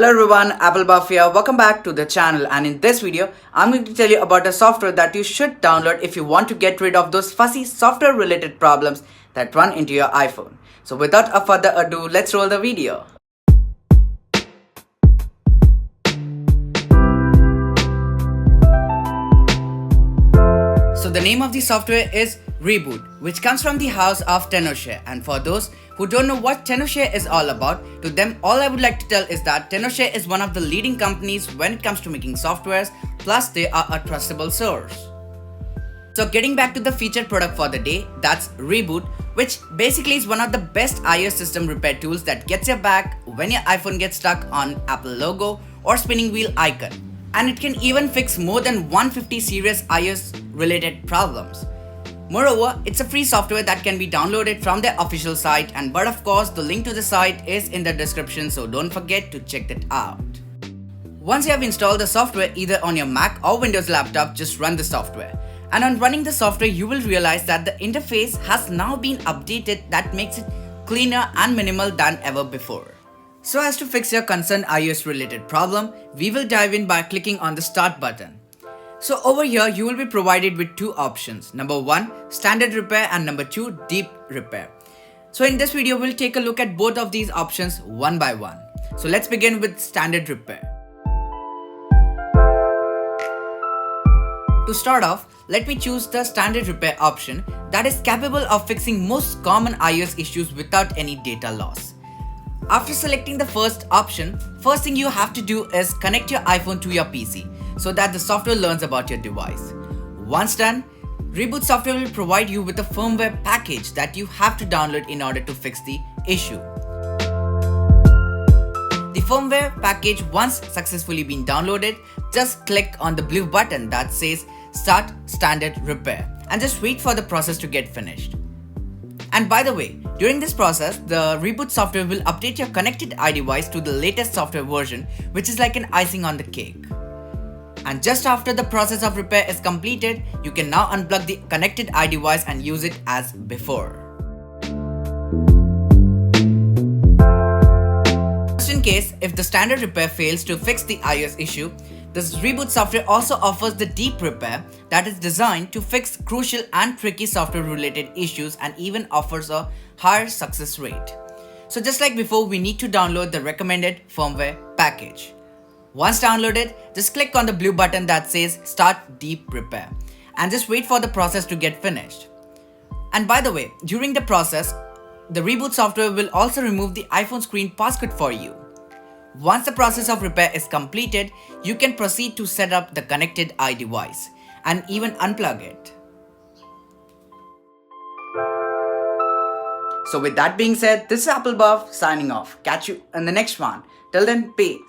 Hello everyone, Apple Buff here. Welcome back to the channel, and in this video, I'm going to tell you about a software that you should download if you want to get rid of those fuzzy software related problems that run into your iPhone. So without a further ado, let's roll the video. So the name of the software is Reboot, which comes from the house of Tenoshare. And for those who don't know what Tenoshare is all about, to them all I would like to tell is that Tenoshare is one of the leading companies when it comes to making softwares, plus they are a trustable source. So getting back to the featured product for the day, that's Reboot, which basically is one of the best iOS system repair tools that gets your back when your iPhone gets stuck on Apple logo or spinning wheel icon. And it can even fix more than 150 serious iOS related problems. Moreover, it's a free software that can be downloaded from their official site, but of course the link to the site is in the description, so don't forget to check that out. Once you have installed the software either on your Mac or Windows laptop, just run the software. And on running the software, you will realize that the interface has now been updated that makes it cleaner and minimal than ever before. So as to fix your concerned iOS related problem, we will dive in by clicking on the Start button. So over here, you will be provided with two options. Number 1, standard repair, and number 2, deep repair. So in this video, we'll take a look at both of these options one by one. So let's begin with standard repair. To start off, let me choose the standard repair option that is capable of fixing most common iOS issues without any data loss. After selecting the first option, first thing you have to do is connect your iPhone to your PC so that the software learns about your device. Once done, Reboot software will provide you with a firmware package that you have to download in order to fix the issue. The firmware package, once successfully been downloaded, just click on the blue button that says Start Standard Repair and just wait for the process to get finished. And by the way, during this process, the Reboot software will update your connected iDevice to the latest software version, which is like an icing on the cake. And just after the process of repair is completed, you can now unplug the connected iDevice and use it as before. Just in case, if the standard repair fails to fix the iOS issue, this Reboot software also offers the deep repair that is designed to fix crucial and tricky software related issues and even offers a higher success rate. So just like before, we need to download the recommended firmware package. Once downloaded, just click on the blue button that says Start Deep Repair and just wait for the process to get finished. And by the way, during the process, the Reboot software will also remove the iPhone screen passcode for you. Once the process of repair is completed, you can proceed to set up the connected iDevice and even unplug it. So with that being said, this is Apple Buff signing off. Catch you in the next one. Till then, peace.